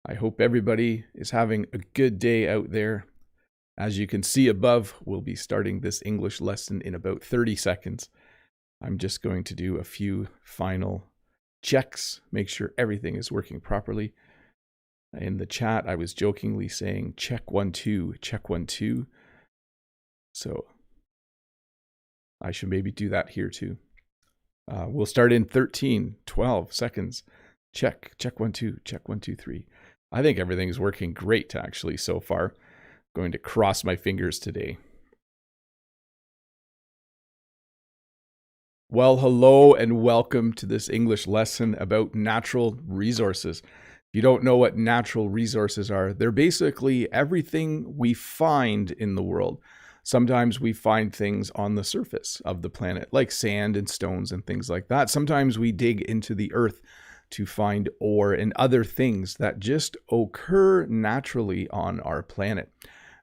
I hope everybody is having a good day out there. As you can see above, we'll be starting this English lesson in about 30 seconds. I'm just going to do a few final checks, make sure everything is working properly. In the chat, I was jokingly saying check 1 2, check 1 2. So I should maybe do that here too. We'll start in 13, 12 seconds. Check 1 2, check 1 2 3. I think everything's working great actually so far. Going to cross my fingers today. Well, hello and welcome to this English lesson about natural resources. If you don't know what natural resources are, they're basically everything we find in the world. Sometimes we find things on the surface of the planet, like sand and stones and things like that. Sometimes we dig into the earth to find ore and other things that just occur naturally on our planet.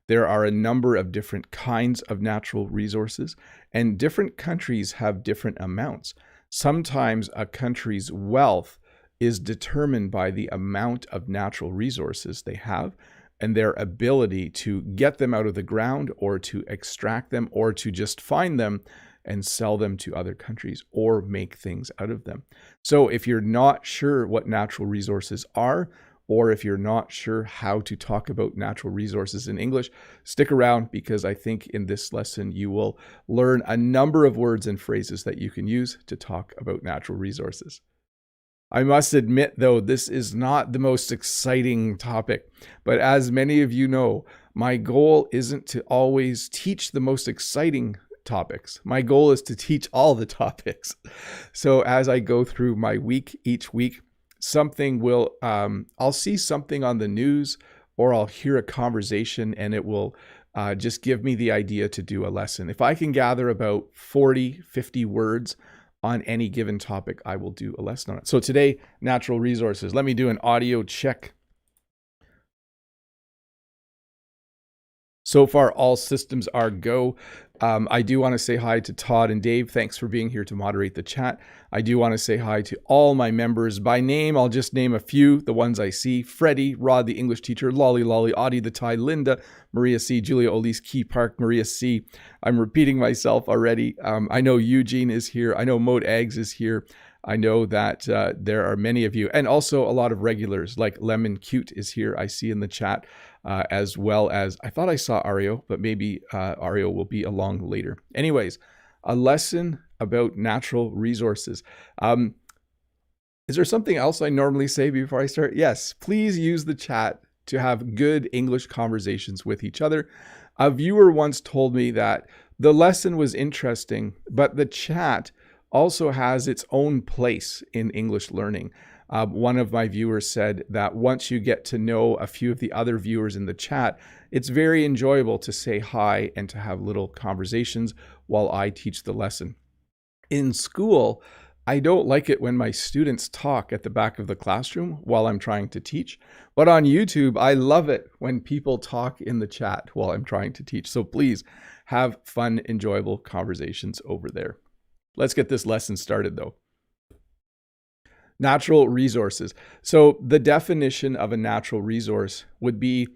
There are a number of different kinds of natural resources, and different countries have different amounts. Sometimes a country's wealth is determined by the amount of natural resources they have and their ability to get them out of the ground or to extract them or to just find them and sell them to other countries or make things out of them. So if you're not sure what natural resources are, or if you're not sure how to talk about natural resources in English, stick around because I think in this lesson you will learn a number of words and phrases that you can use to talk about natural resources. I must admit, though, this is not the most exciting topic, but as many of you know, my goal isn't to always teach the most exciting topics. My goal is to teach all the topics. So as I go through my week, each week, something will, I'll see something on the news or I'll hear a conversation and it will just give me the idea to do a lesson. If I can gather about 40, 50 words on any given topic, I will do a lesson on it. So today, natural resources. Let me do an audio check. So far, all systems are go. I do want to say hi to Todd and Dave. Thanks for being here to moderate the chat. I do want to say hi to all my members. By name, I'll just name a few, the ones I see. Freddie, Rod, the English teacher, Lolly, Audie, the Thai, Linda, Maria C, Julia Olise, Key Park, Maria C. I'm repeating myself already. I know Eugene is here. I know Mode Eggs is here. I know that there are many of you, and also a lot of regulars like Lemon Cute is here, I see in the chat, as well as, I thought I saw Ario, but maybe Ario will be along later. Anyways, a lesson about natural resources. Is there something else I normally say before I start? Yes, please use the chat to have good English conversations with each other. A viewer once told me that the lesson was interesting, but the chat also has its own place in English learning. One of my viewers said that once you get to know a few of the other viewers in the chat, it's very enjoyable to say hi and to have little conversations while I teach the lesson. In school, I don't like it when my students talk at the back of the classroom while I'm trying to teach, but on YouTube, I love it when people talk in the chat while I'm trying to teach. So please have fun, enjoyable conversations over there. Let's get this lesson started though. Natural resources. So the definition of a natural resource would be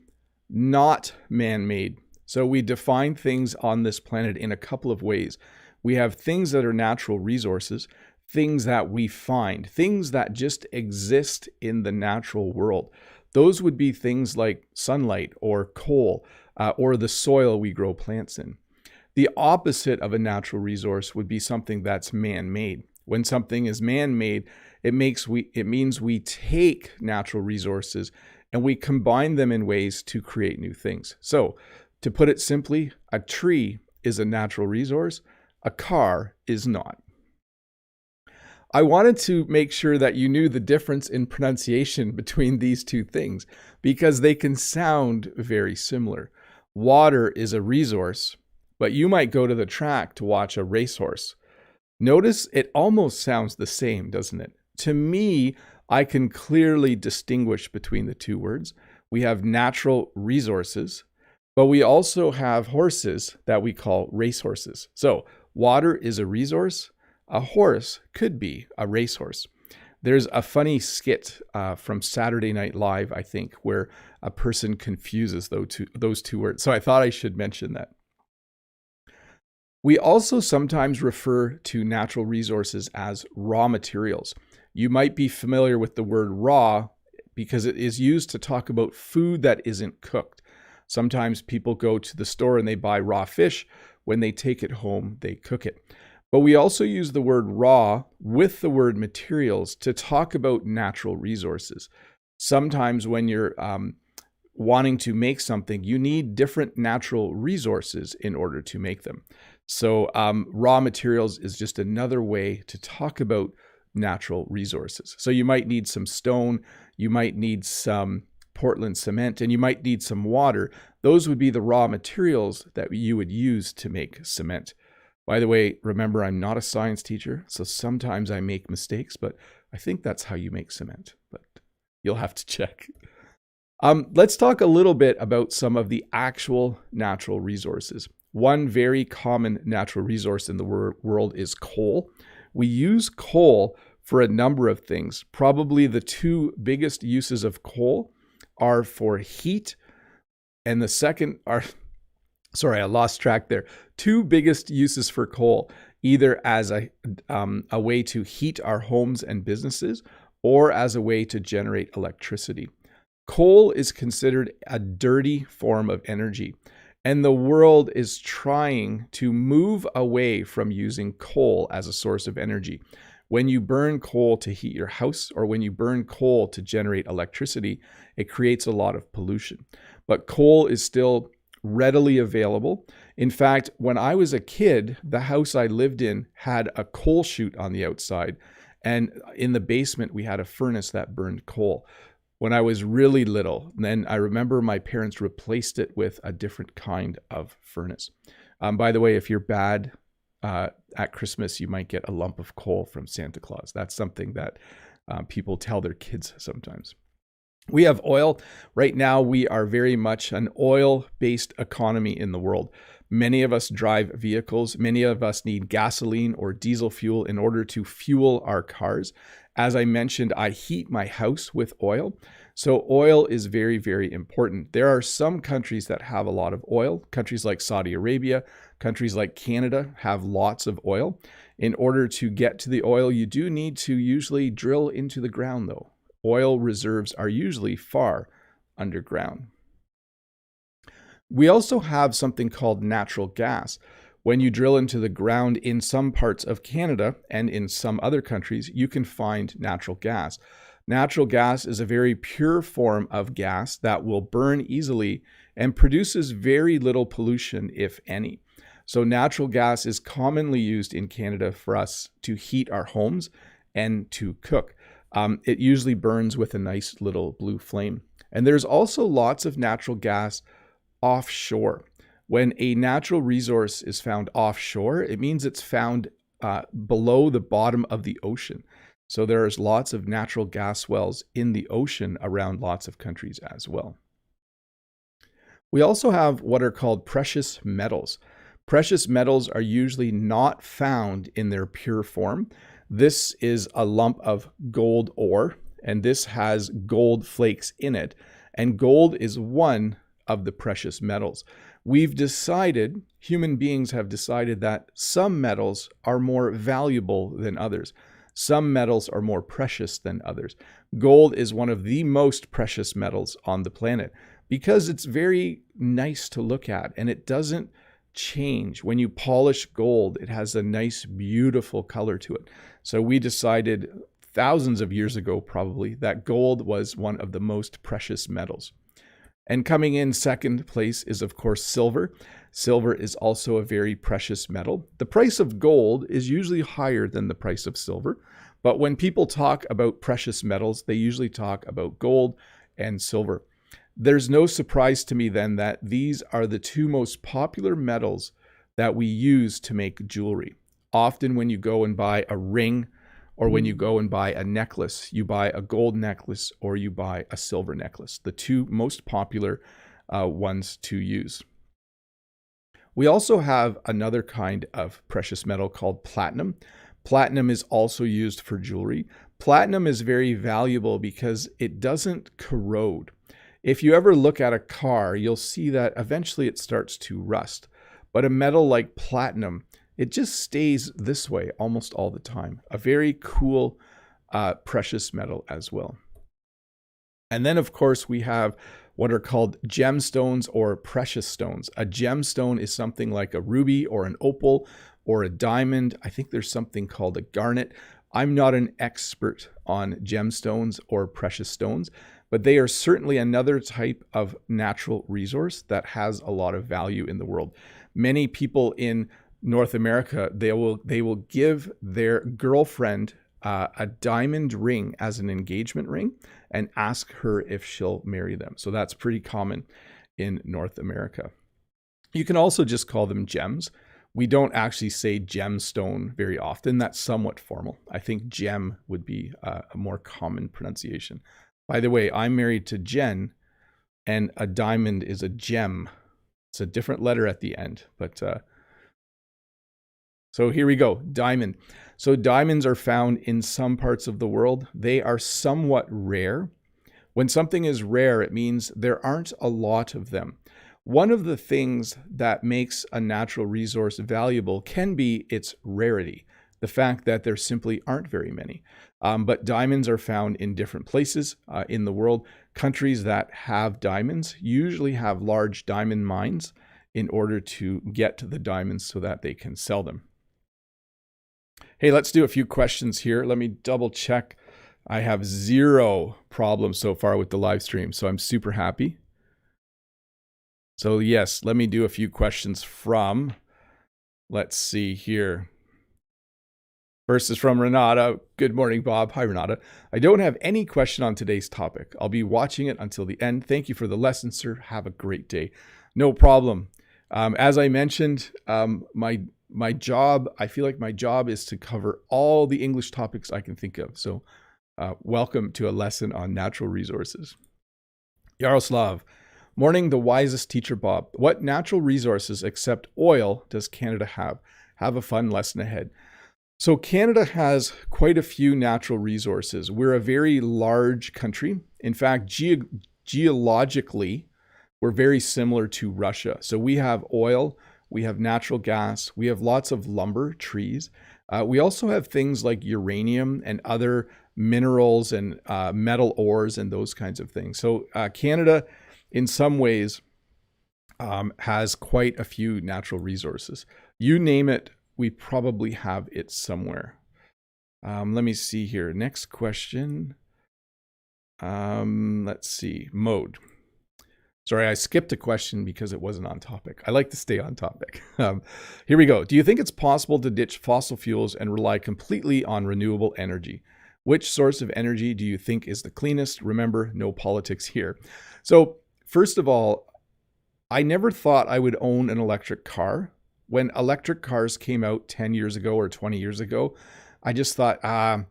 not man-made. So we define things on this planet in a couple of ways. We have things that are natural resources, things that we find, things that just exist in the natural world. Those would be things like sunlight or coal or the soil we grow plants in. The opposite of a natural resource would be something that's man-made. When something is man-made, it means we take natural resources and we combine them in ways to create new things. So, to put it simply, a tree is a natural resource, a car is not. I wanted to make sure that you knew the difference in pronunciation between these two things because they can sound very similar. Water is a resource, but you might go to the track to watch a racehorse. Notice it almost sounds the same, doesn't it? To me, I can clearly distinguish between the two words. We have natural resources, but we also have horses that we call racehorses. So water is a resource. A horse could be a racehorse. There's a funny skit from Saturday Night Live, I think, where a person confuses those two words. So I thought I should mention that. We also sometimes refer to natural resources as raw materials. You might be familiar with the word raw because it is used to talk about food that isn't cooked. Sometimes people go to the store and they buy raw fish. When they take it home, they cook it. But we also use the word raw with the word materials to talk about natural resources. Sometimes when you're wanting to make something, you need different natural resources in order to make them. So raw materials is just another way to talk about natural resources. So you might need some stone, you might need some Portland cement, and you might need some water. Those would be the raw materials that you would use to make cement. By the way, remember, I'm not a science teacher, so sometimes I make mistakes, but I think that's how you make cement, but you'll have to check. Let's talk a little bit about some of the actual natural resources. One very common natural resource in the world is coal. We use coal for a number of things. Probably the two biggest uses of coal are for heat, and the second are, sorry, I lost track there. Two biggest uses for coal, either as a way to heat our homes and businesses or as a way to generate electricity. Coal is considered a dirty form of energy, and the world is trying to move away from using coal as a source of energy. When you burn coal to heat your house or when you burn coal to generate electricity, it creates a lot of pollution. But coal is still readily available. In fact, when I was a kid, the house I lived in had a coal chute on the outside, and in the basement we had a furnace that burned coal. When I was really little, then I remember my parents replaced it with a different kind of furnace. By the way, if you're bad at Christmas, you might get a lump of coal from Santa Claus. That's something that people tell their kids sometimes. We have oil. Right now, we are very much an oil-based economy in the world. Many of us drive vehicles. Many of us need gasoline or diesel fuel in order to fuel our cars. As I mentioned, I heat my house with oil. So oil is very, very important. There are some countries that have a lot of oil. Countries like Saudi Arabia, countries like Canada have lots of oil. In order to get to the oil, you do need to usually drill into the ground, though. Oil reserves are usually far underground. We also have something called natural gas. When you drill into the ground in some parts of Canada and in some other countries, you can find natural gas. Natural gas is a very pure form of gas that will burn easily and produces very little pollution, if any. So natural gas is commonly used in Canada for us to heat our homes and to cook. It usually burns with a nice little blue flame. And there's also lots of natural gas offshore. When a natural resource is found offshore, it means it's found below the bottom of the ocean. So there's lots of natural gas wells in the ocean around lots of countries as well. We also have what are called precious metals. Precious metals are usually not found in their pure form. This is a lump of gold ore, and this has gold flakes in it. And gold is one of the precious metals. We've decided, human beings have decided that some metals are more valuable than others. Some metals are more precious than others. Gold is one of the most precious metals on the planet because it's very nice to look at and it doesn't change. When you polish gold, it has a nice, beautiful color to it. So we decided thousands of years ago, probably, that gold was one of the most precious metals. And coming in second place is, of course, silver. Silver is also a very precious metal. The price of gold is usually higher than the price of silver. But when people talk about precious metals, they usually talk about gold and silver. There's no surprise to me then that these are the two most popular metals that we use to make jewelry. Often when you go and buy a ring or when you go and buy a necklace, you buy a gold necklace or you buy a silver necklace, the two most popular ones to use. We also have another kind of precious metal called platinum. Platinum is also used for jewelry, Platinum is very valuable because it doesn't corrode. If you ever look at a car, you'll see that eventually it starts to rust. But a metal like platinum, it just stays this way almost all the time. A very cool, precious metal as well. And then, of course, we have what are called gemstones or precious stones. A gemstone is something like a ruby or an opal or a diamond. I think there's something called a garnet. I'm not an expert on gemstones or precious stones, but they are certainly another type of natural resource that has a lot of value in the world. Many people in North America, they will give their girlfriend a diamond ring as an engagement ring and ask her if she'll marry them. So that's pretty common in North America. You can also just call them gems. We don't actually say gemstone very often. That's somewhat formal. I think gem would be a more common pronunciation. By the way, I'm married to Jen, and a diamond is a gem. It's a different letter at the end, but so here we go, diamond. So diamonds are found in some parts of the world. They are somewhat rare. When something is rare, it means there aren't a lot of them. One of the things that makes a natural resource valuable can be its rarity, the fact that there simply aren't very many. But diamonds are found in different places in the world. Countries that have diamonds usually have large diamond mines in order to get to the diamonds so that they can sell them. Hey, let's do a few questions here. Let me double check. I have 0 problems so far with the live stream, so I'm super happy. So yes, let me do a few questions from, let's see here. First is from Renata. Good morning, Bob. Hi, Renata. I don't have any question on today's topic. I'll be watching it until the end. Thank you for the lesson, sir. Have a great day. No problem. As I mentioned, my job, I feel like my job is to cover all the English topics I can think of. So welcome to a lesson on natural resources. Yaroslav, morning, the wisest teacher, Bob. What natural resources except oil does Canada have? Have a fun lesson ahead. So Canada has quite a few natural resources. We're a very large country. In fact, geologically, we're very similar to Russia. So we have oil, we have natural gas, we have lots of lumber, trees. We also have things like uranium and other minerals and metal ores and those kinds of things. So Canada, in some ways, has quite a few natural resources. You name it, we probably have it somewhere. Let me see here. Next question. Let's see. Mode. Sorry, I skipped a question because it wasn't on topic. I like to stay on topic. Here we go. Do you think it's possible to ditch fossil fuels and rely completely on renewable energy? Which source of energy do you think is the cleanest? Remember, no politics here. So first of all, I never thought I would own an electric car. When electric cars came out 10 years ago or 20 years ago, I just thought, I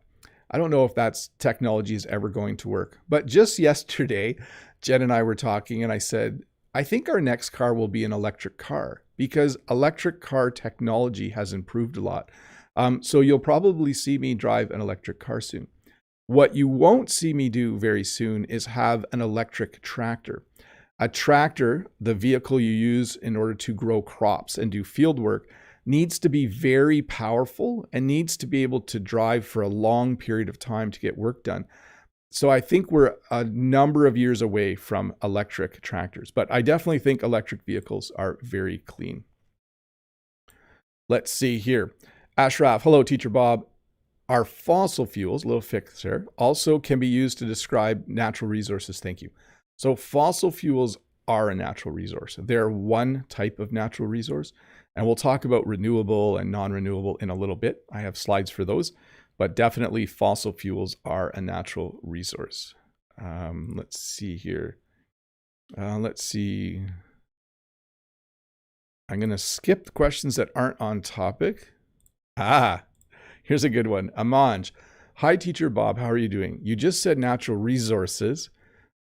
don't know if that's technology is ever going to work. But just yesterday, Jen and I were talking and I said, I think our next car will be an electric car because electric car technology has improved a lot. So you'll probably see me drive an electric car soon. What you won't see me do very soon is have an electric tractor. A tractor, the vehicle you use in order to grow crops and do field work, needs to be very powerful and needs to be able to drive for a long period of time to get work done. So I think we're a number of years away from electric tractors, but I definitely think electric vehicles are very clean. Let's see here. Ashraf, hello, Teacher Bob. Are fossil fuels, little fix there, also can be used to describe natural resources? Thank you. So fossil fuels are a natural resource. They're one type of natural resource, and we'll talk about renewable and non-renewable in a little bit. I have slides for those, but definitely fossil fuels are a natural resource. Let's see here. Let's see. I'm going to skip the questions that aren't on topic. Here's a good one. Amanj. Hi, Teacher Bob. How are you doing? You just said natural resources.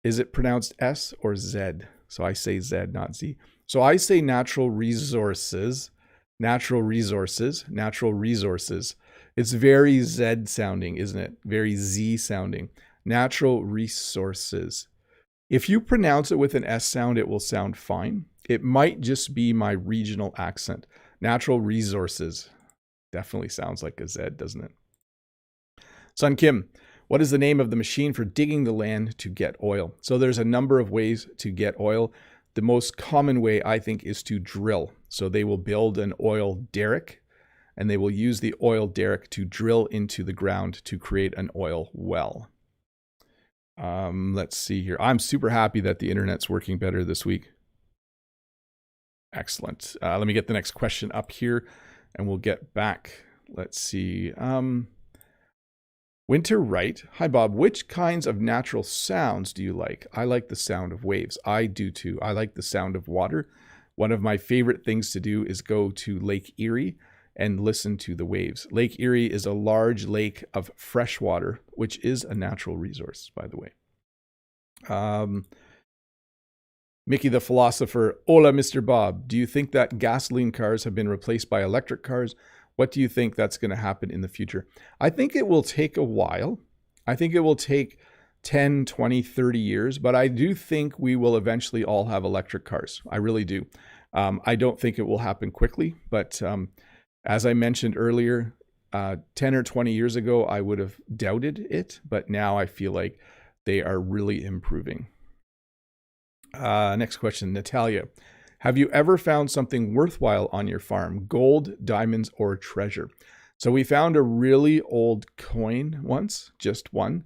Is it pronounced S or Z? So I say Z, not Z. So I say natural resources, natural resources, natural resources. It's very Z sounding, isn't it? Very Z sounding. Natural resources. If you pronounce it with an S sound, it will sound fine. It might just be my regional accent. Natural resources. Definitely sounds like a Z, doesn't it? Sun Kim, what is the name of the machine for digging the land to get oil? So there's a number of ways to get oil. The most common way, I think, is to drill. So they will build an oil derrick, and they will use the oil derrick to drill into the ground to create an oil well. Let's see here. I'm super happy that the internet's working better this week. Excellent. Let me get the next question up here and we'll get back. Let's see. Winter Wright. Hi, Bob. Which kinds of natural sounds do you like? I like the sound of waves. I do too. I like the sound of water. One of my favorite things to do is go to Lake Erie and listen to the waves. Lake Erie is a large lake of fresh water, which is a natural resource, by the way. Mickey the Philosopher. Hola, Mr. Bob. Do you think that gasoline cars have been replaced by electric cars? What do you think that's going to happen in the future? I think it will take a while. I think it will take 10, 20, 30 years, but I do think we will eventually all have electric cars. I really do. I don't think it will happen quickly, but as I mentioned earlier, 10 or 20 years ago, I would have doubted it, but now I feel like they are really improving. Next question, Natalia. Have you ever found something worthwhile on your farm? Gold, diamonds, or treasure? So we found a really old coin once, just one.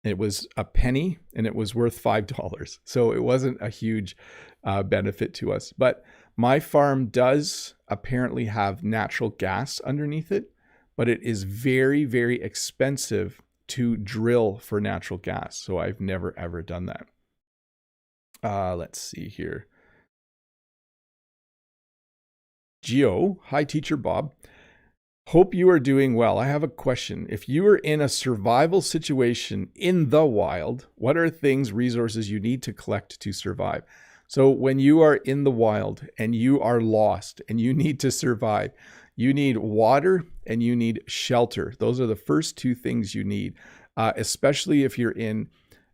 It was a penny and it was worth $5. So it wasn't a huge benefit to us. But my farm does apparently have natural gas underneath it, but it is very, very expensive to drill for natural gas. So I've never, ever done that. Let's see here. Geo, hi teacher Bob. Hope you are doing well. I have a question. If you are in a survival situation in the wild, what are things, resources you need to collect to survive? So when you are in the wild and you are lost and you need to survive, you need water and you need shelter. Those are the first two things you need, especially if you're in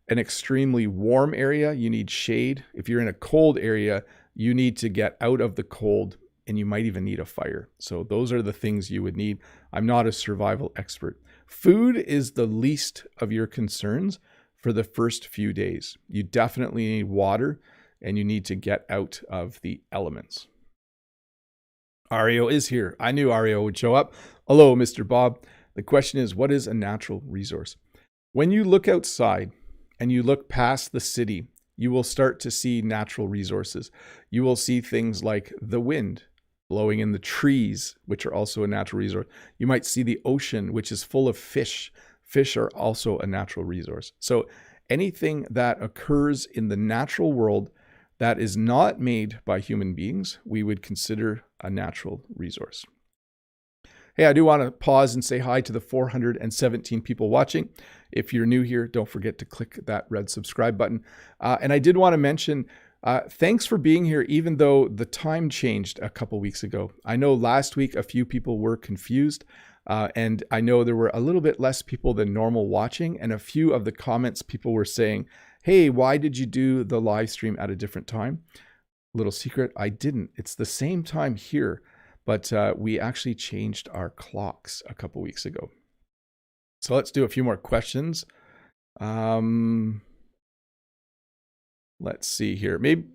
an extremely warm area, you need shade. If you're in a cold area, you need to get out of the cold and you might even need a fire. So those are the things you would need. I'm not a survival expert. Food is the least of your concerns for the first few days. You definitely need water and you need to get out of the elements. Ario is here. I knew Ario would show up. Hello, Mr. Bob. The question is, what is a natural resource? When you look outside and you look past the city, you will start to see natural resources. You will see things like the wind blowing in the trees, which are also a natural resource. You might see the ocean, which is full of fish. Fish are also a natural resource. So anything that occurs in the natural world that is not made by human beings, we would consider a natural resource. Hey, I do want to pause and say hi to the 417 people watching. If you're new here, don't forget to click that red subscribe button. And I did want to mention, thanks for being here, even though the time changed a couple weeks ago. I know last week a few people were confused, and I know there were a little bit less people than normal watching, and a few of the comments people were saying, hey, why did you do the live stream at a different time? Little secret, I didn't. It's the same time here, but we actually changed our clocks a couple weeks ago. So let's do a few more questions. Let's see here. Maybe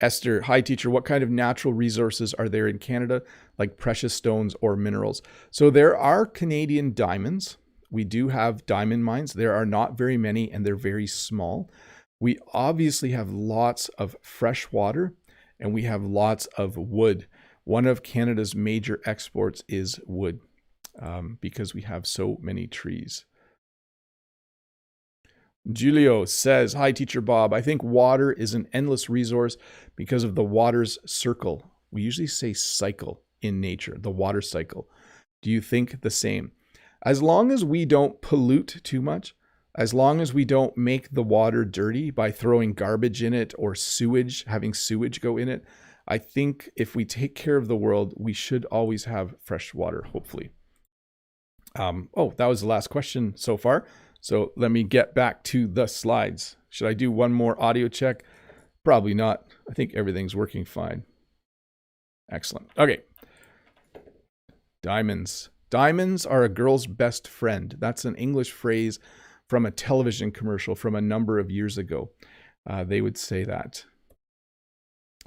Esther, hi teacher, what kind of natural resources are there in Canada, like precious stones or minerals? So there are Canadian diamonds. We do have diamond mines. There are not very many and they're very small. We obviously have lots of fresh water and we have lots of wood. One of Canada's major exports is wood because we have so many trees. Julio says, hi, Teacher Bob. I think water is an endless resource because of the water's circle. We usually say cycle in nature, the water cycle. Do you think the same? As long as we don't pollute too much, as long as we don't make the water dirty by throwing garbage in it or sewage, having sewage go in it, I think if we take care of the world, we should always have fresh water, hopefully. That was the last question so far. So let me get back to the slides. Should I do one more audio check? Probably not. I think everything's working fine. Excellent. Okay. Diamonds. Diamonds are a girl's best friend. That's an English phrase from a television commercial from a number of years ago. They would say that.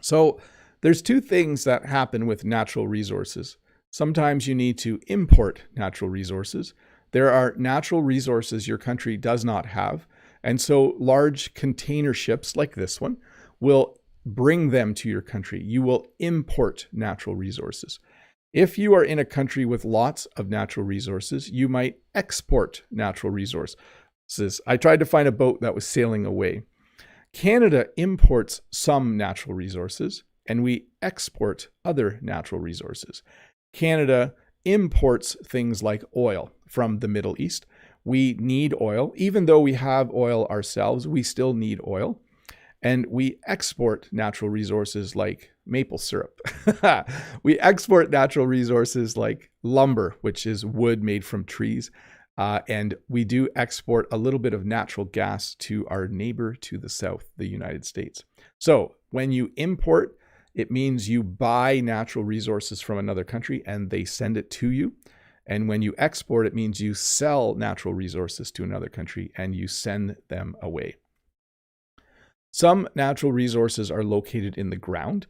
So there's two things that happen with natural resources. Sometimes you need to import natural resources. There are natural resources your country does not have. And so large container ships like this one will bring them to your country. You will import natural resources. If you are in a country with lots of natural resources, you might export natural resources. I tried to find a boat that was sailing away. Canada imports some natural resources, and we export other natural resources. Canada imports things like oil from the Middle East. We need oil. Even though we have oil ourselves, we still need oil. And we export natural resources like maple syrup. We export natural resources like lumber, which is wood made from trees. And we do export a little bit of natural gas to our neighbor to the south, the United States. So when you import, it means you buy natural resources from another country and they send it to you. And when you export, it means you sell natural resources to another country and you send them away. Some natural resources are located in the ground.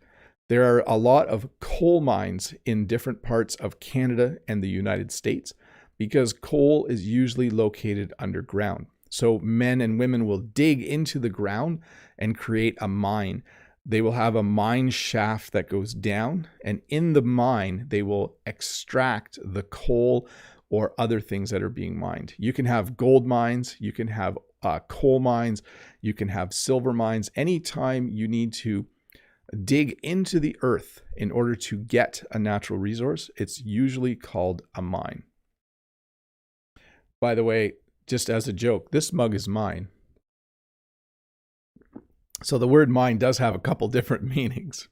There are a lot of coal mines in different parts of Canada and the United States because coal is usually located underground. So men and women will dig into the ground and create a mine. They will have a mine shaft that goes down, and in the mine, they will extract the coal or other things that are being mined. You can have gold mines, you can have coal mines, you can have silver mines. Anytime you need to dig into the earth in order to get a natural resource, it's usually called a mine. By the way, just as a joke, this mug is mine. So the word mine does have a couple different meanings.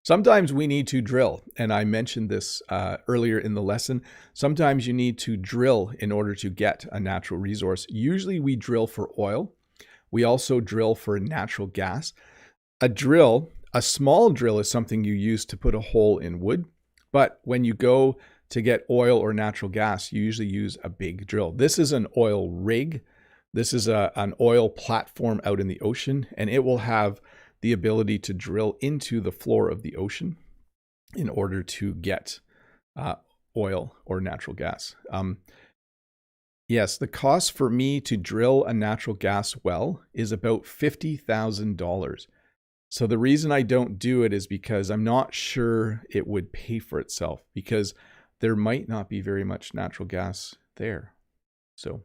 Sometimes we need to drill, and I mentioned this earlier in the lesson. Sometimes you need to drill in order to get a natural resource. Usually we drill for oil. We also drill for natural gas. A small drill is something you use to put a hole in wood, but when you go to get oil or natural gas, you usually use a big drill. This is an oil rig. This is an oil platform out in the ocean, and it will have the ability to drill into the floor of the ocean in order to get oil or natural gas. Yes, the cost for me to drill a natural gas well is about $50,000. So the reason I don't do it is because I'm not sure it would pay for itself, because there might not be very much natural gas there. So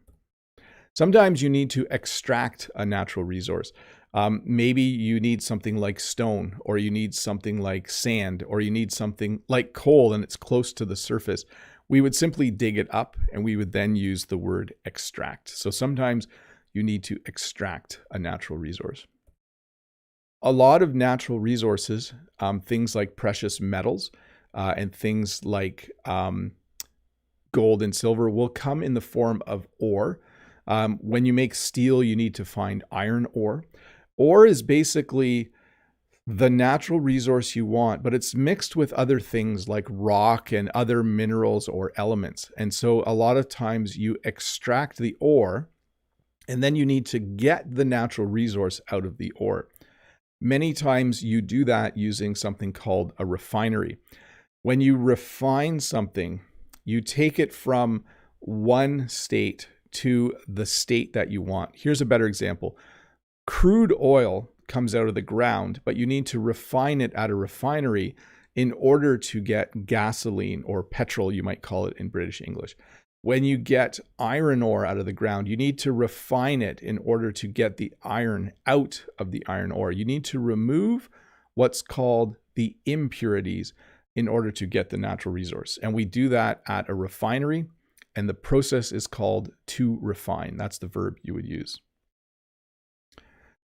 sometimes you need to extract a natural resource. Maybe you need something like stone, or you need something like sand, or you need something like coal and it's close to the surface. We would simply dig it up and we would then use the word extract. So sometimes you need to extract a natural resource. A lot of natural resources, things like precious metals and things like gold and silver, will come in the form of ore. When you make steel, you need to find iron ore. Ore is basically the natural resource you want, but it's mixed with other things like rock and other minerals or elements. And so a lot of times you extract the ore and then you need to get the natural resource out of the ore. Many times you do that using something called a refinery. When you refine something, you take it from one state to the state that you want. Here's a better example. Crude oil comes out of the ground, but you need to refine it at a refinery in order to get gasoline, or petrol, you might call it in British English. When you get iron ore out of the ground, you need to refine it in order to get the iron out of the iron ore. You need to remove what's called the impurities in order to get the natural resource. And we do that at a refinery, and the process is called to refine. That's the verb you would use.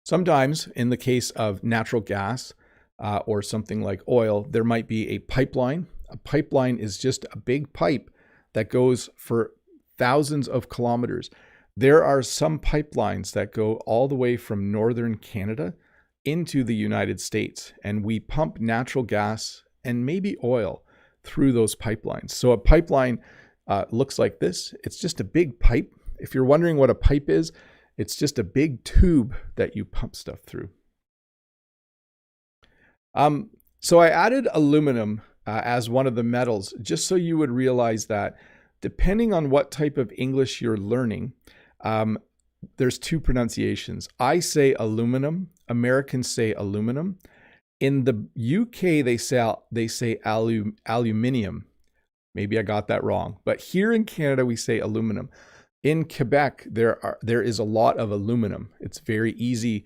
Sometimes, in the case of natural gas, or something like oil, there might be a pipeline. A pipeline is just a big pipe that goes for thousands of kilometers. There are some pipelines that go all the way from northern Canada into the United States, and we pump natural gas and maybe oil through those pipelines. So a pipeline looks like this. It's just a big pipe. If you're wondering what a pipe is, it's just a big tube that you pump stuff through. So I added aluminum as one of the metals, just so you would realize that depending on what type of English you're learning, there's two pronunciations. I say aluminum, Americans say aluminum. In the UK, they say aluminium. Maybe I got that wrong, but here in Canada, we say aluminum. In Quebec, there is a lot of aluminum. It's very easy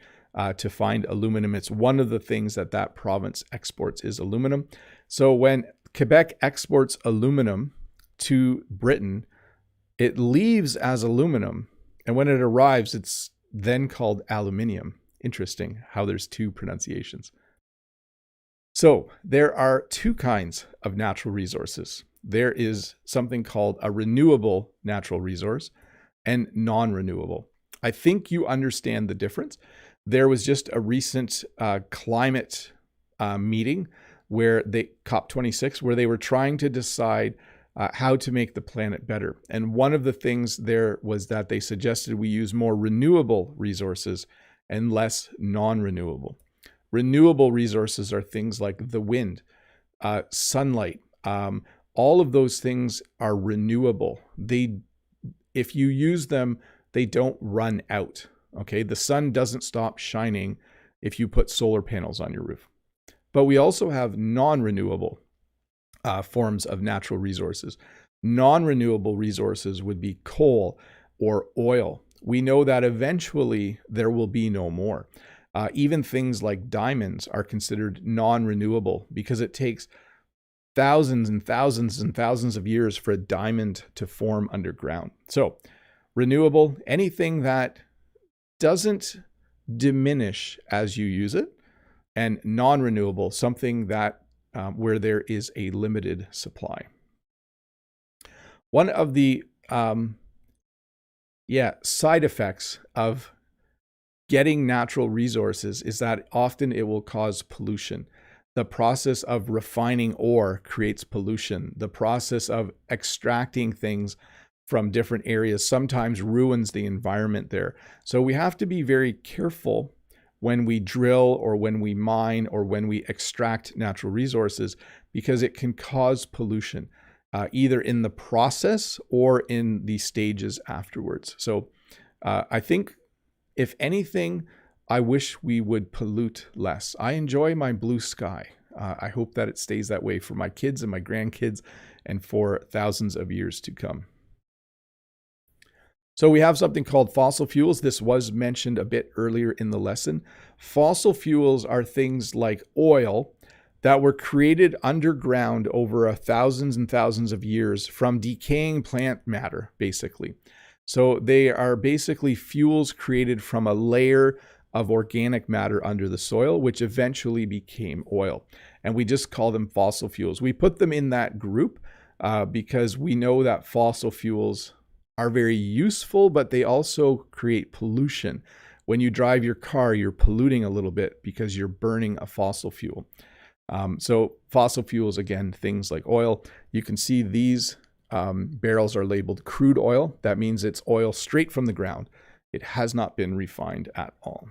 to find aluminum. It's one of the things that province exports is aluminum. So when Quebec exports aluminum to Britain, it leaves as aluminum. And when it arrives, it's then called aluminium. Interesting how there's two pronunciations. So there are two kinds of natural resources. There is something called a renewable natural resource and non-renewable. I think you understand the difference. There was just a recent climate meeting where COP26, where they were trying to decide how to make the planet better. And one of the things there was that they suggested we use more renewable resources and less non-renewable. Renewable resources are things like the wind, sunlight. All of those things are renewable. If you use them, they don't run out. Okay, the sun doesn't stop shining if you put solar panels on your roof. But we also have non-renewable forms of natural resources. Non-renewable resources would be coal or oil. We know that eventually there will be no more. Even things like diamonds are considered non-renewable because it takes thousands and thousands and thousands of years for a diamond to form underground. So renewable, anything that doesn't diminish as you use it, and non-renewable, something that where there is a limited supply. One of the side effects of getting natural resources is that often it will cause pollution. The process of refining ore creates pollution. The process of extracting things from different areas sometimes ruins the environment there. So we have to be very careful when we drill or when we mine or when we extract natural resources, because it can cause pollution, either in the process or in the stages afterwards. So I think, if anything, I wish we would pollute less. I enjoy my blue sky. I hope that it stays that way for my kids and my grandkids and for thousands of years to come. So we have something called fossil fuels. This was mentioned a bit earlier in the lesson. Fossil fuels are things like oil that were created underground over thousands and thousands of years from decaying plant matter, basically. So they are basically fuels created from a layer of organic matter under the soil, which eventually became oil. And we just call them fossil fuels. We put them in that group because we know that fossil fuels are very useful, but they also create pollution. When you drive your car, you're polluting a little bit because you're burning a fossil fuel. So fossil fuels, again, things like oil. You can see these barrels are labeled crude oil. That means it's oil straight from the ground. It has not been refined at all.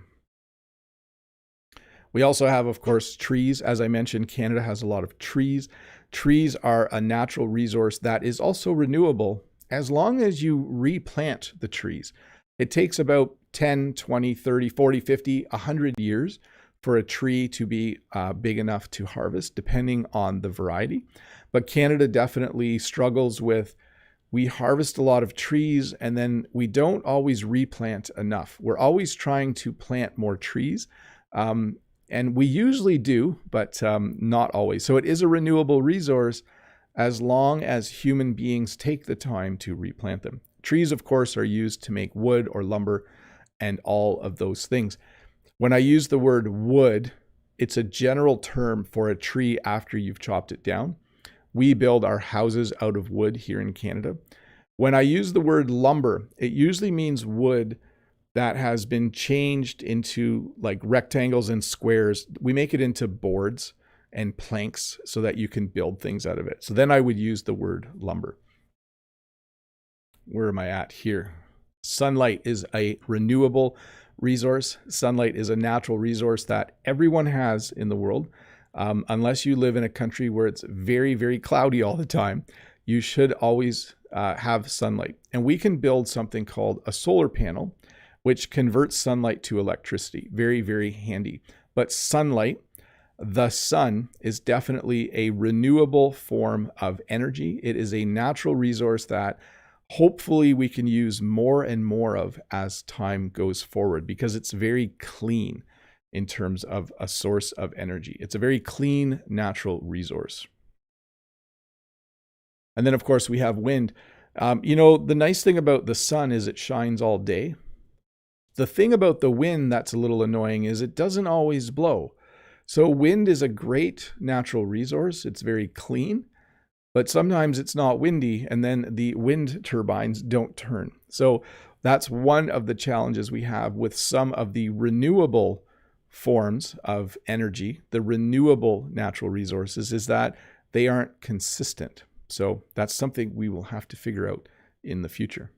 We also have, of course, trees. As I mentioned, Canada has a lot of trees. Trees are a natural resource that is also renewable as long as you replant the trees. It takes about 10, 20, 30, 40, 50, 100 years for a tree to be big enough to harvest, depending on the variety. But Canada definitely struggles with, we harvest a lot of trees and then we don't always replant enough. We're always trying to plant more trees. And we usually do, but not always. So it is a renewable resource as long as human beings take the time to replant them. Trees, of course, are used to make wood or lumber and all of those things. When I use the word wood, it's a general term for a tree after you've chopped it down. We build our houses out of wood here in Canada. When I use the word lumber, it usually means wood that has been changed into like rectangles and squares. We make it into boards and planks so that you can build things out of it. So then I would use the word lumber. Where am I at here? Sunlight is a renewable resource. Sunlight is a natural resource that everyone has in the world. Unless you live in a country where it's very, very cloudy all the time, you should always have sunlight. And we can build something called a solar panel, which converts sunlight to electricity. Very, very handy. But sunlight, the sun, is definitely a renewable form of energy. It is a natural resource that hopefully we can use more and more of as time goes forward, because it's very clean in terms of a source of energy. It's a very clean natural resource. And then of course we have wind. The nice thing about the sun is it shines all day. The thing about the wind that's a little annoying is it doesn't always blow. So wind is a great natural resource. It's very clean. But sometimes it's not windy, and then the wind turbines don't turn. So that's one of the challenges we have with some of the renewable forms of energy, the renewable natural resources, is that they aren't consistent. So that's something we will have to figure out in the future.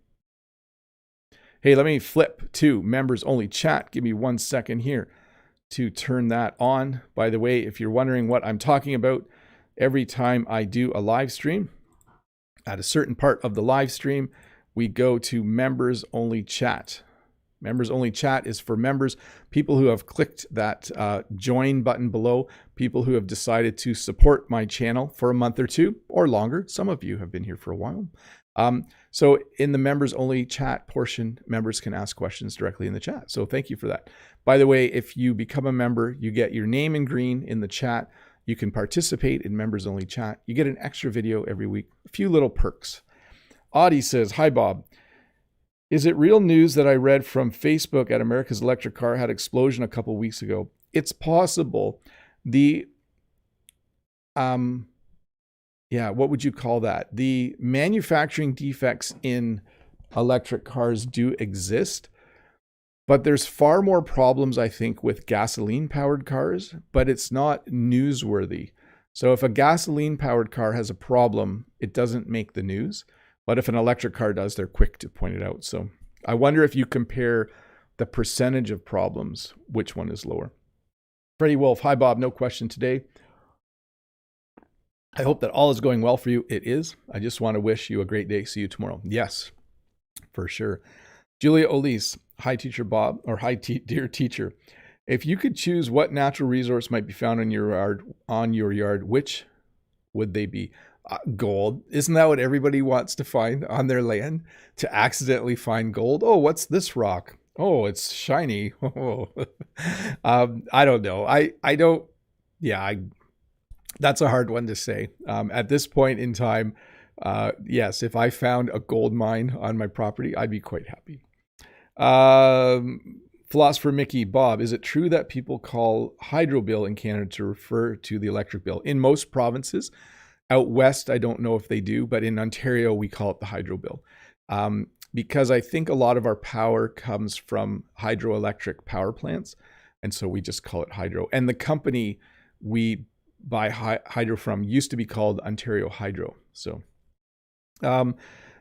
Hey, let me flip to members only chat. Give me 1 second here to turn that on. By the way, if you're wondering what I'm talking about, every time I do a live stream, at a certain part of the live stream, we go to members only chat. Members only chat is for members, people who have clicked that join button below, people who have decided to support my channel for a month or two or longer. Some of you have been here for a while. So in the members only chat portion, members can ask questions directly in the chat. So thank you for that. By the way, if you become a member, you get your name in green in the chat. You can participate in members only chat. You get an extra video every week, a few little perks. Audie says, hi, Bob. Is it real news that I read from Facebook at America's Electric Car had explosion a couple weeks ago? It's possible. The, what would you call that? The manufacturing defects in electric cars do exist. But there's far more problems, I think, with gasoline-powered cars, but it's not newsworthy. So if a gasoline-powered car has a problem, it doesn't make the news. But if an electric car does, they're quick to point it out. So I wonder if you compare the percentage of problems, which one is lower. Freddie Wolf, hi, Bob. No question today. I hope that all is going well for you. It is. I just want to wish you a great day. See you tomorrow. Yes, for sure. Julia Olise, hi, Teacher Bob, or hi, dear teacher. If you could choose what natural resource might be found in your yard, which would they be? Gold. Isn't that what everybody wants to find on their land? To accidentally find gold? Oh, what's this rock? Oh, it's shiny. Oh. I don't know. That's a hard one to say. At this point in time, yes, if I found a gold mine on my property, I'd be quite happy. Philosopher Mickey, Bob, is it true that people call hydro bill in Canada to refer to the electric bill? In most provinces, out west, I don't know if they do, but in Ontario, we call it the hydro bill. Because I think a lot of our power comes from hydroelectric power plants. And so we just call it hydro. And the company we buy hydro from used to be called Ontario Hydro. So,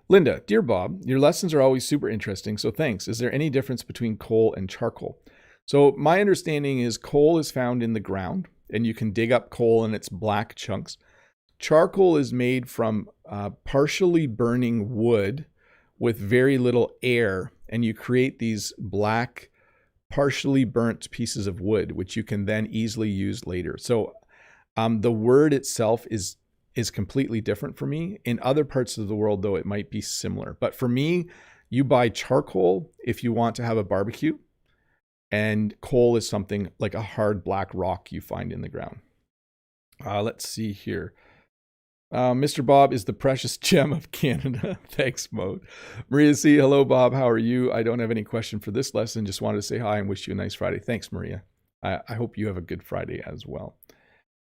Linda, dear Bob, your lessons are always super interesting, so thanks. Is there any difference between coal and charcoal? So my understanding is coal is found in the ground, and you can dig up coal in its black chunks. Charcoal is made from partially burning wood with very little air, and you create these black, partially burnt pieces of wood, which you can then easily use later. So the word itself is completely different for me. In other parts of the world, though, it might be similar. But for me, you buy charcoal if you want to have a barbecue, and coal is something like a hard black rock you find in the ground. Let's see here. Mr. Bob is the precious gem of Canada. Thanks, Mo. Maria C. Hello, Bob. How are you? I don't have any question for this lesson. Just wanted to say hi and wish you a nice Friday. Thanks, Maria. I hope you have a good Friday as well.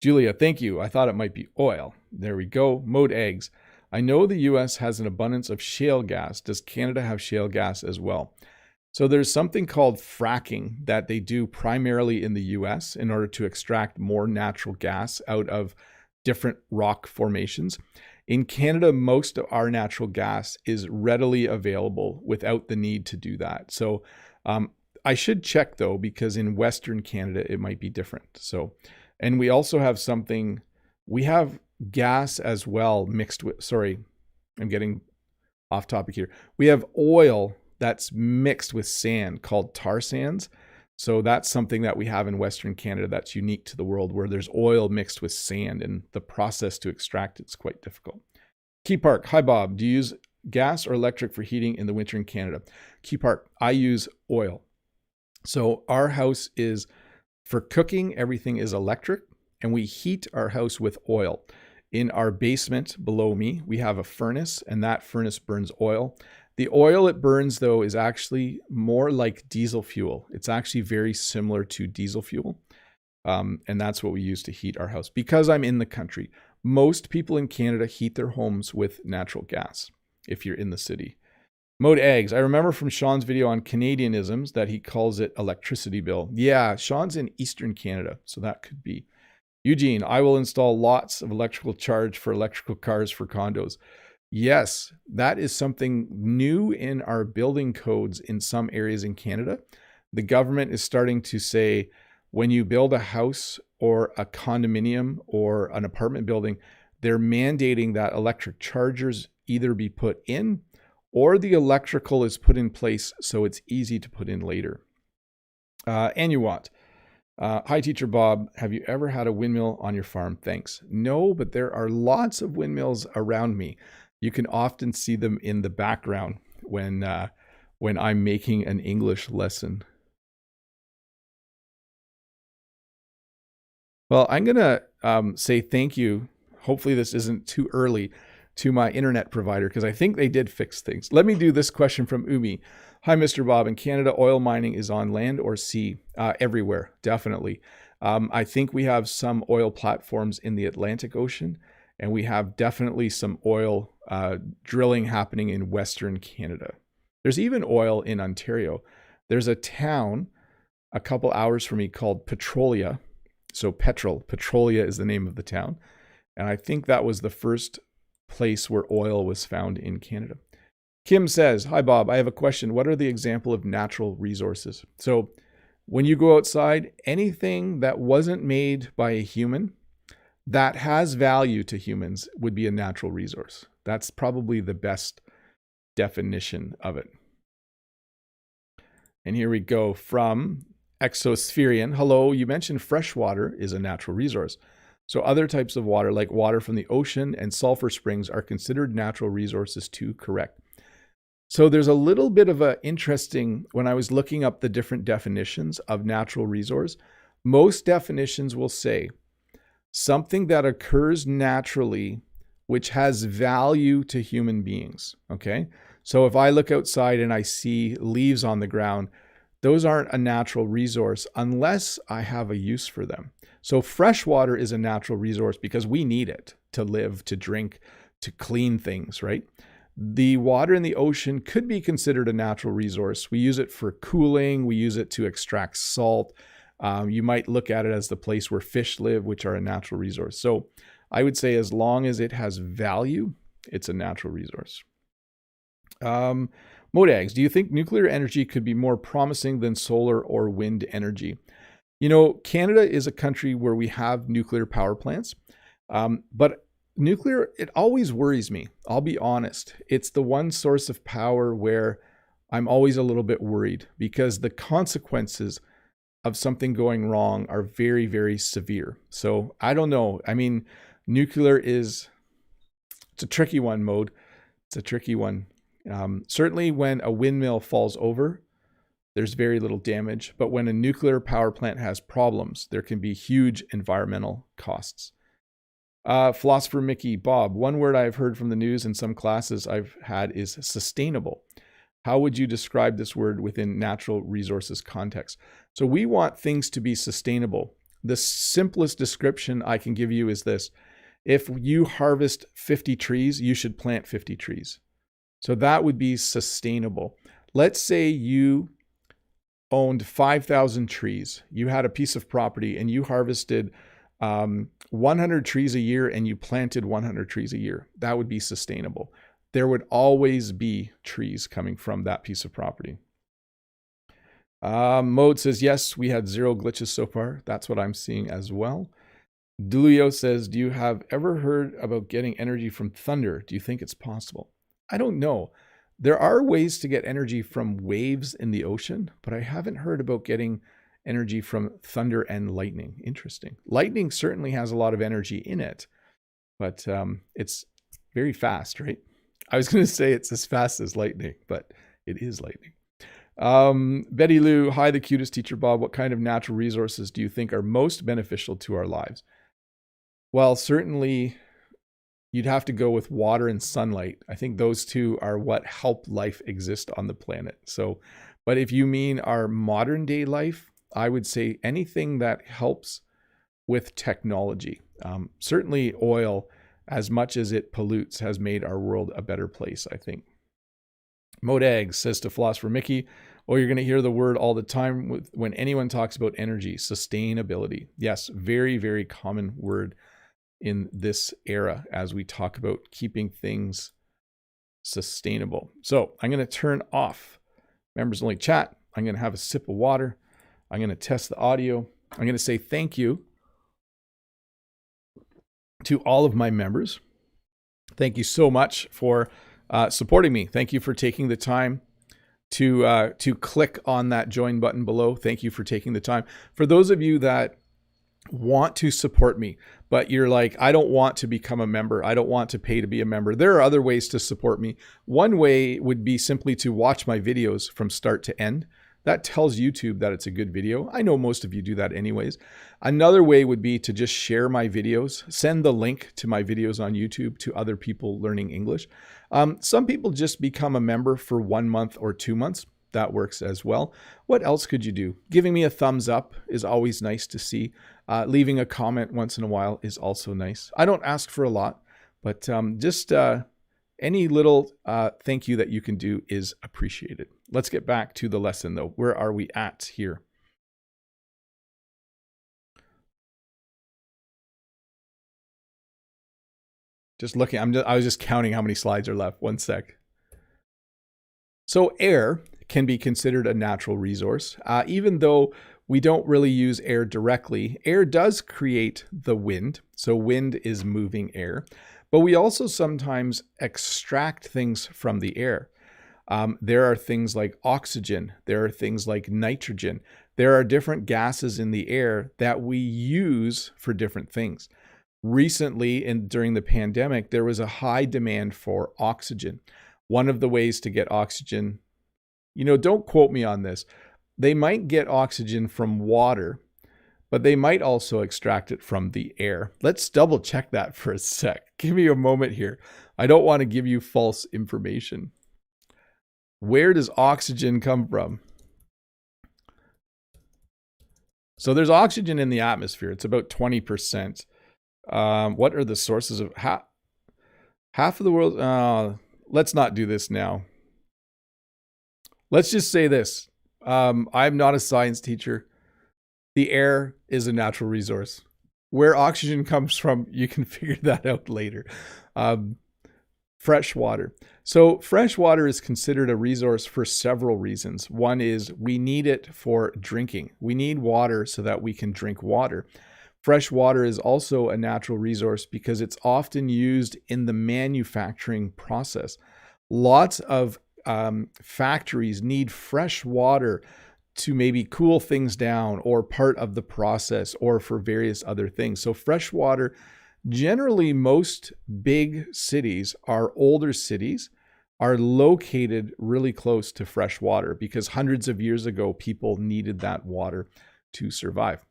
Julia, thank you. I thought it might be oil. There we go. Mode eggs. I know the US has an abundance of shale gas. Does Canada have shale gas as well? So there's something called fracking that they do primarily in the US in order to extract more natural gas out of different rock formations. In Canada, most of our natural gas is readily available without the need to do that. So I should check though, because in Western Canada, it might be different. So, and we also have we have gas as well mixed with, sorry, I'm getting off topic here. We have oil that's mixed with sand called tar sands. So that's something that we have in Western Canada that's unique to the world, where there's oil mixed with sand, and the process to extract it's quite difficult. Key Park, hi Bob, do you use gas or electric for heating in the winter in Canada? Key Park, I use oil. So our house is, for cooking, everything is electric, and we heat our house with oil. In our basement below me, we have a furnace, and that furnace burns oil. The oil it burns, though, is actually more like diesel fuel. It's actually very similar to diesel fuel. And that's what we use to heat our house. Because I'm in the country, most people in Canada heat their homes with natural gas if you're in the city. Mode eggs. I remember from Sean's video on Canadianisms that he calls it electricity bill. Yeah, Sean's in Eastern Canada, so that could be. Eugene, I will install lots of electrical charge for electrical cars for condos. Yes, that is something new in our building codes in some areas in Canada. The government is starting to say, when you build a house or a condominium or an apartment building, they're mandating that electric chargers either be put in or the electrical is put in place so it's easy to put in later. And you want. Hi, Teacher Bob. Have you ever had a windmill on your farm? Thanks. No, but there are lots of windmills around me. You can often see them in the background when I'm making an English lesson. Well, I'm going to say thank you. Hopefully this isn't too early, to my internet provider, because I think they did fix things. Let me do this question from Umi. Hi, Mr. Bob. In Canada, oil mining is on land or sea? Everywhere, definitely. I think we have some oil platforms in the Atlantic Ocean, and we have definitely some oil drilling happening in Western Canada. There's even oil in Ontario. There's a town a couple hours from me called Petrolia. So Petrolia is the name of the town. And I think that was the first place where oil was found in Canada. Kim says, hi, Bob, I have a question. What are the example of natural resources? So when you go outside, anything that wasn't made by a human that has value to humans would be a natural resource. That's probably the best definition of it. And here we go from Exospherian. Hello, you mentioned fresh water is a natural resource. So other types of water, like water from the ocean and sulfur springs, are considered natural resources too, correct? So there's a little bit of a interesting, when I was looking up the different definitions of natural resource, most definitions will say something that occurs naturally, which has value to human beings, okay? So if I look outside and I see leaves on the ground, those aren't a natural resource unless I have a use for them. So fresh water is a natural resource because we need it to live, to drink, to clean things, right? The water in the ocean could be considered a natural resource. We use it for cooling. We use it to extract salt. You might look at it as the place where fish live, which are a natural resource. So I would say as long as it has value, it's a natural resource. Modags, do you think nuclear energy could be more promising than solar or wind energy? You know, Canada is a country where we have nuclear power plants, but nuclear, it always worries me. I'll be honest. It's the one source of power where I'm always a little bit worried because the consequences of something going wrong are very, very severe. So I don't know. I mean, nuclear it's a tricky one, Mode. It's a tricky one. Certainly when a windmill falls over, there's very little damage. But when a nuclear power plant has problems, there can be huge environmental costs. Philosopher Mickey, Bob, one word I've heard from the news in some classes I've had is sustainable. How would you describe this word within natural resources context? So we want things to be sustainable. The simplest description I can give you is this. If you harvest 50 trees, you should plant 50 trees. So that would be sustainable. Let's say you owned 5,000 trees. You had a piece of property and you harvested 100 trees a year and you planted 100 trees a year. That would be sustainable. There would always be trees coming from that piece of property. Mode says, yes, we had 0 glitches so far. That's what I'm seeing as well. Dulio says, do you have ever heard about getting energy from thunder? Do you think it's possible? I don't know. There are ways to get energy from waves in the ocean, but I haven't heard about getting energy from thunder and lightning. Interesting. Lightning certainly has a lot of energy in it, but it's very fast, right? I was going to say it's as fast as lightning, but it is lightning. Betty Lou, hi, the cutest teacher Bob. What kind of natural resources do you think are most beneficial to our lives? Well, certainly you'd have to go with water and sunlight. I think those two are what help life exist on the planet. So, but if you mean our modern day life, I would say anything that helps with technology. Certainly oil, as much as it pollutes, has made our world a better place, I think. Modag says to Philosopher Mickey, oh, you're going to hear the word all the time when anyone talks about energy, sustainability. Yes, very, very common word in this era as we talk about keeping things sustainable. So I'm going to turn off members only chat. I'm going to have a sip of water. I'm going to test the audio. I'm going to say thank you to all of my members. Thank you so much for supporting me. Thank you for taking the time to click on that join button below. Thank you for taking the time. For those of you that want to support me, but you're like, I don't want to become a member. I don't want to pay to be a member. There are other ways to support me. One way would be simply to watch my videos from start to end. That tells YouTube that it's a good video. I know most of you do that anyways. Another way would be to just share my videos, send the link to my videos on YouTube to other people learning English. Some people just become a member for 1 month or 2 months. That works as well. What else could you do? Giving me a thumbs up is always nice to see. Leaving a comment once in a while is also nice. I don't ask for a lot, but just any little thank you that you can do is appreciated. Let's get back to the lesson though. Where are we at here? Just looking, I was just counting how many slides are left. 1 sec. So air can be considered a natural resource. Even though we don't really use air directly, air does create the wind. So wind is moving air. But we also sometimes extract things from the air. There are things like oxygen. There are things like nitrogen. There are different gases in the air that we use for different things. Recently, during the pandemic, there was a high demand for oxygen. One of the ways to get oxygen, don't quote me on this. They might get oxygen from water, but they might also extract it from the air. Let's double check that for a sec. Give me a moment here. I don't want to give you false information. Where does oxygen come from? So there's oxygen in the atmosphere. It's about 20%. What are the sources of half of the world? Let's not do this now. Let's just say this. I'm not a science teacher. The air is a natural resource. Where oxygen comes from, you can figure that out later. Fresh water. So fresh water is considered a resource for several reasons. One is we need it for drinking. We need water so that we can drink water. Fresh water is also a natural resource because it's often used in the manufacturing process. Lots of factories need fresh water to maybe cool things down or part of the process or for various other things. So fresh water, generally most big cities, our older cities, are located really close to fresh water because hundreds of years ago, people needed that water to survive.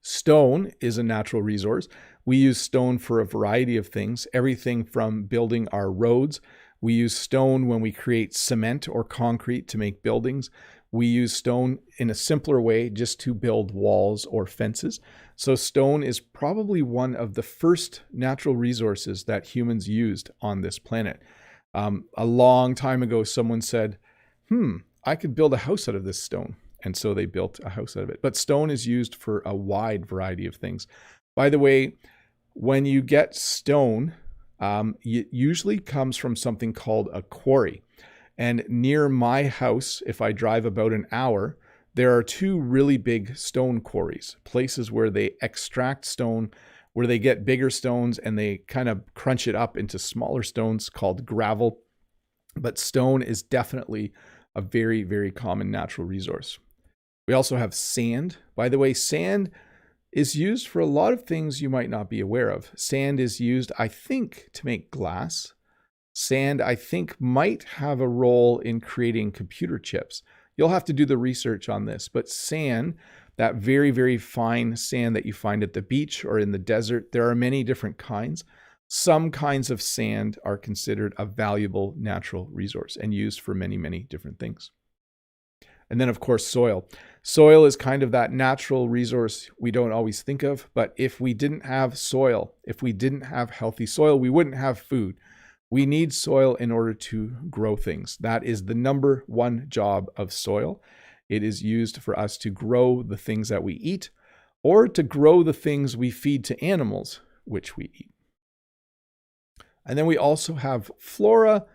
Stone is a natural resource. We use stone for a variety of things, everything from building our roads. We use stone when we create cement or concrete to make buildings. We use stone in a simpler way just to build walls or fences. So stone is probably one of the first natural resources that humans used on this planet. A long time ago, someone said, I could build a house out of this stone. And so they built a house out of it. But stone is used for a wide variety of things. By the way, when you get stone, it usually comes from something called a quarry. And near my house, if I drive about an hour, there are two really big stone quarries, places where they extract stone, where they get bigger stones and they kind of crunch it up into smaller stones called gravel. But stone is definitely a very, very common natural resource. We also have sand. By the way, sand is used for a lot of things you might not be aware of. Sand is used, I think, to make glass. Sand, I think, might have a role in creating computer chips. You'll have to do the research on this, but sand, that very, very fine sand that you find at the beach or in the desert, there are many different kinds. Some kinds of sand are considered a valuable natural resource and used for many, many different things. And then, of course, soil. Soil is kind of that natural resource we don't always think of, but if we didn't have soil, if we didn't have healthy soil, we wouldn't have food. We need soil in order to grow things. That is the number one job of soil. It is used for us to grow the things that we eat or to grow the things we feed to animals, which we eat. And then we also have flora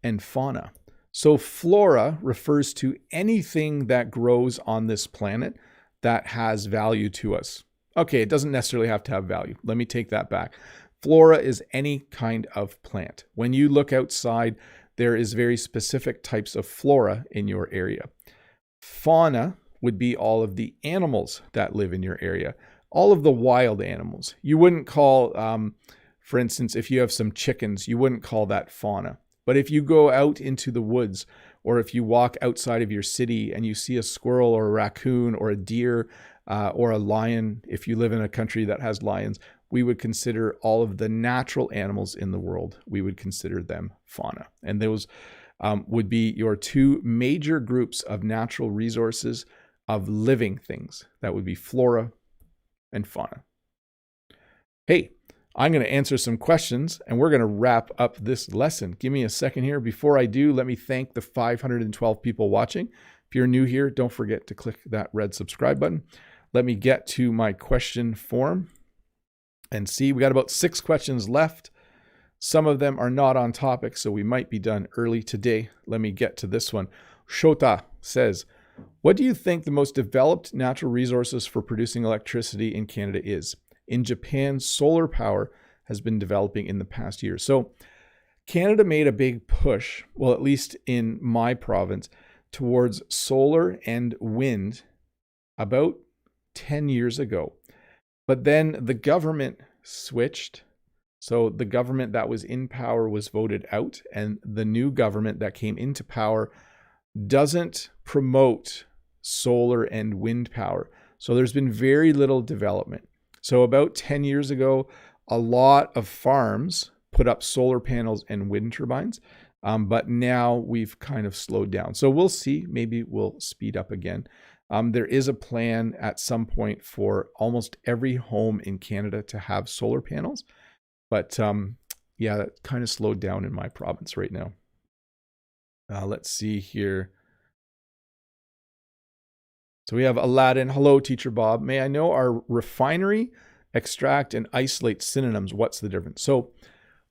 and fauna. So flora refers to anything that grows on this planet that has value to us. Okay, it doesn't necessarily have to have value. Let me take that back. Flora is any kind of plant. When you look outside, there is very specific types of flora in your area. Fauna would be all of the animals that live in your area, all of the wild animals. You wouldn't call, for instance, if you have some chickens, you wouldn't call that fauna. But if you go out into the woods, or if you walk outside of your city and you see a squirrel or a raccoon or a deer or a lion, if you live in a country that has lions, we would consider all of the natural animals in the world, we would consider them fauna. And those would be your two major groups of natural resources of living things. That would be flora and fauna. Hey, I'm going to answer some questions and we're going to wrap up this lesson. Give me a second here. Before I do, let me thank the 512 people watching. If you're new here, don't forget to click that red subscribe button. Let me get to my question form and see. We got about 6 questions left. Some of them are not on topic, so we might be done early today. Let me get to this one. Shota says, what do you think the most developed natural resources for producing electricity in Canada is? In Japan, solar power has been developing in the past year. So Canada made a big push, well, at least in my province, towards solar and wind about 10 years ago. But then the government switched. So the government that was in power was voted out, and the new government that came into power doesn't promote solar and wind power. So there's been very little development. So about 10 years ago, a lot of farms put up solar panels and wind turbines, but now we've kind of slowed down. So we'll see, maybe we'll speed up again. There is a plan at some point for almost every home in Canada to have solar panels, but yeah, that kind of slowed down in my province right now. Let's see here. So we have Aladdin. Hello, Teacher Bob. May I know, are refinery, extract, and isolate synonyms? What's the difference? So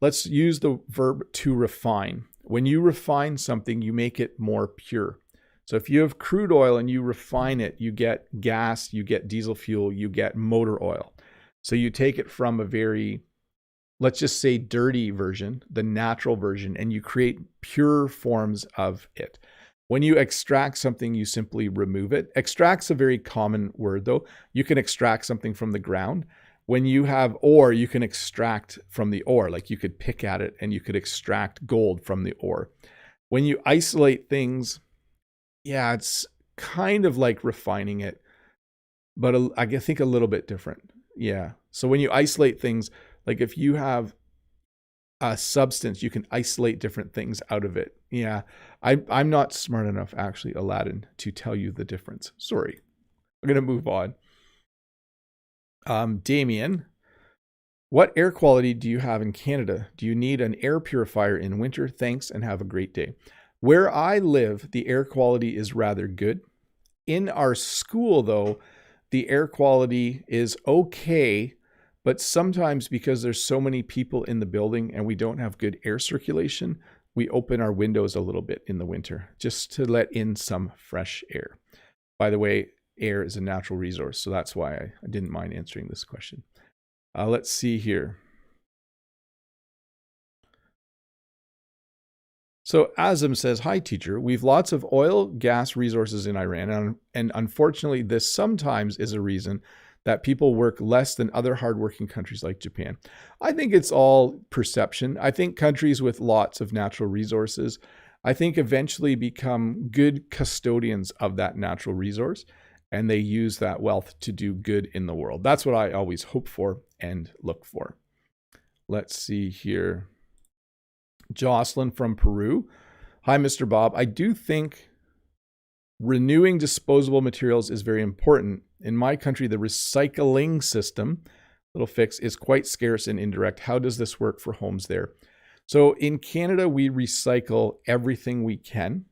let's use the verb to refine. When you refine something, you make it more pure. So if you have crude oil and you refine it, you get gas, you get diesel fuel, you get motor oil. So you take it from a very, let's just say, dirty version, the natural version, and you create pure forms of it. When you extract something, you simply remove it. Extract's a very common word, though. You can extract something from the ground. When you have ore, you can extract from the ore. Like you could pick at it and you could extract gold from the ore. When you isolate things, yeah, it's kind of like refining it, but I think a little bit different. Yeah. So when you isolate things, like if you have substance. You can isolate different things out of it. Yeah, I'm not smart enough, actually, Aladdin, to tell you the difference. Sorry. I'm going to move on. Damien, what air quality do you have in Canada? Do you need an air purifier in winter? Thanks and have a great day. Where I live, the air quality is rather good. In our school, though, the air quality is okay, but sometimes because there's so many people in the building and we don't have good air circulation, we open our windows a little bit in the winter just to let in some fresh air. By the way, air is a natural resource, so that's why I didn't mind answering this question. Let's see here. So Azam says, hi teacher, we've lots of oil, gas resources in Iran, and unfortunately this sometimes is a reason that people work less than other hardworking countries like Japan. I think it's all perception. I think countries with lots of natural resources, I think eventually become good custodians of that natural resource, and they use that wealth to do good in the world. That's what I always hope for and look for. Let's see here. Jocelyn from Peru. Hi, Mr. Bob. I do think renewing disposable materials is very important. In my country, the recycling system, little fix, is quite scarce and indirect. How does this work for homes there? So in Canada, we recycle everything we can.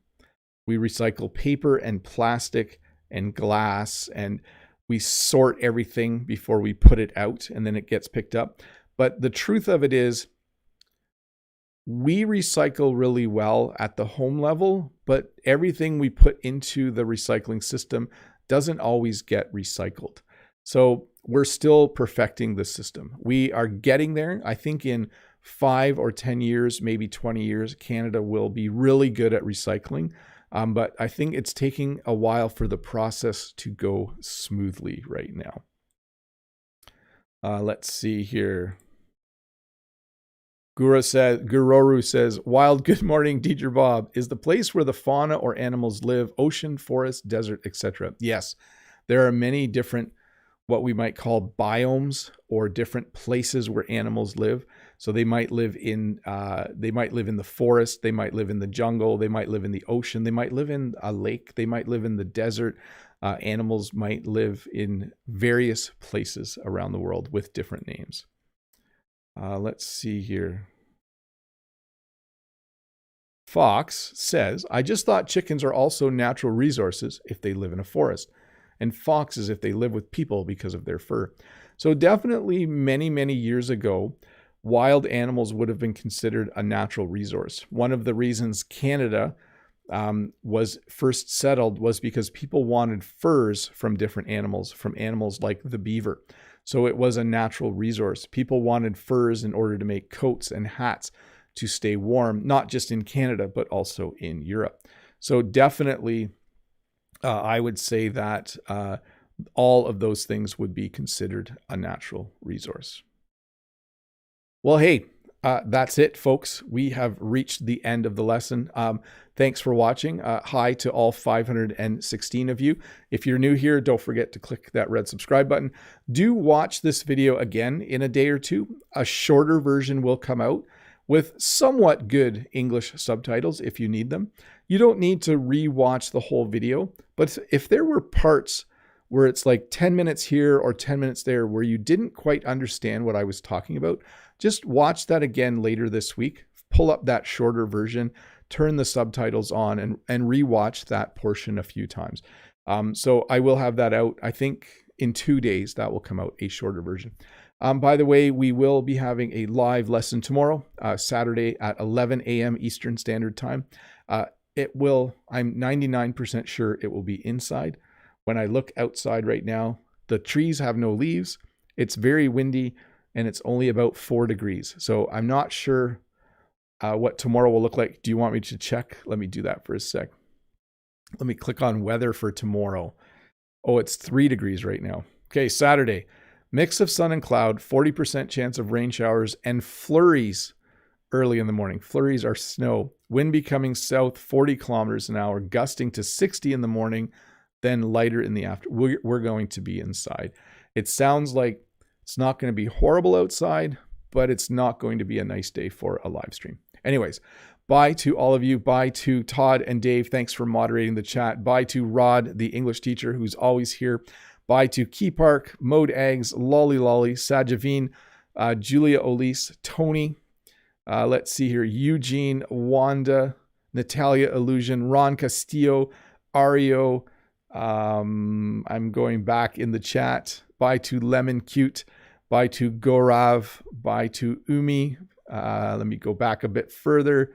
We recycle paper and plastic and glass, and we sort everything before we put it out, and then it gets picked up. But the truth of it is, we recycle really well at the home level, but everything we put into the recycling system doesn't always get recycled. So we're still perfecting the system. We are getting there. I think in 5 or 10 years, maybe 20 years, Canada will be really good at recycling. But I think it's taking a while for the process to go smoothly right now. Let's see here. Guroru says, wild good morning, teacher Bob. Is the place where the fauna or animals live ocean, forest, desert, etc.? Yes, there are many different, what we might call biomes, or different places where animals live. So they might live in the forest, they might live in the jungle, they might live in the ocean, they might live in a lake, they might live in the desert. Animals might live in various places around the world with different names. Let's see here. Fox says, I just thought chickens are also natural resources if they live in a forest, and foxes if they live with people because of their fur. So definitely many, many years ago, wild animals would have been considered a natural resource. One of the reasons Canada was first settled was because people wanted furs from different animals, from animals like the beaver. So it was a natural resource. People wanted furs in order to make coats and hats to stay warm, not just in Canada, but also in Europe. So definitely, I would say that all of those things would be considered a natural resource. Well, hey, that's it, folks. We have reached the end of the lesson. Thanks for watching. Hi to all 516 of you. If you're new here, don't forget to click that red subscribe button. Do watch this video again in a day or two. A shorter version will come out with somewhat good English subtitles if you need them. You don't need to re-watch the whole video, but if there were parts where it's like 10 minutes here or 10 minutes there where you didn't quite understand what I was talking about, just watch that again later this week. Pull up that shorter version, turn the subtitles on, and re-watch that portion a few times. So I will have that out. I think in 2 days that will come out, a shorter version. By the way, we will be having a live lesson tomorrow, Saturday at 11 a.m. Eastern Standard Time. I'm 99% sure it will be inside. When I look outside right now, the trees have no leaves. It's very windy and it's only about 4 degrees. So I'm not sure what tomorrow will look like. Do you want me to check? Let me do that for a sec. Let me click on weather for tomorrow. Oh, it's 3 degrees right now. Okay, Saturday. Mix of sun and cloud, 40% chance of rain showers and flurries early in the morning. Flurries are snow. Wind becoming south, 40 kilometers an hour, gusting to 60 in the morning, then lighter in the afternoon. We're going to be inside. It sounds like it's not going to be horrible outside, but it's not going to be a nice day for a live stream. Anyways, bye to all of you. Bye to Todd and Dave. Thanks for moderating the chat. Bye to Rod, the English teacher, who's always here. Bye to Key Park, Mode Eggs, Lolly Lolly, Sajavine, Julia Olise, Tony. Let's see here. Eugene, Wanda, Natalia Illusion, Ron Castillo, Ario. I'm going back in the chat. Bye to Lemon Cute. Bye to Gorav. Bye to Umi. Let me go back a bit further.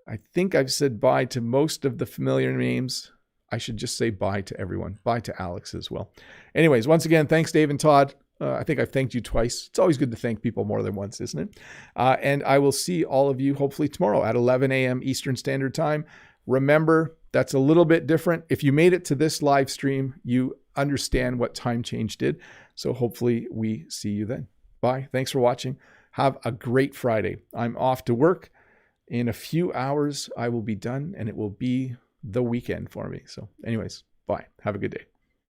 I think I've said bye to most of the familiar names. I should just say bye to everyone. Bye to Alex as well. Anyways, once again, thanks, Dave and Todd. I think I've thanked you twice. It's always good to thank people more than once, isn't it? And I will see all of you hopefully tomorrow at 11 a.m. Eastern Standard Time. Remember, that's a little bit different. If you made it to this live stream, you understand what time change did. So hopefully we see you then. Bye. Thanks for watching. Have a great Friday. I'm off to work. In a few hours, I will be done, and it will be the weekend for me. So anyways, bye. Have a good day.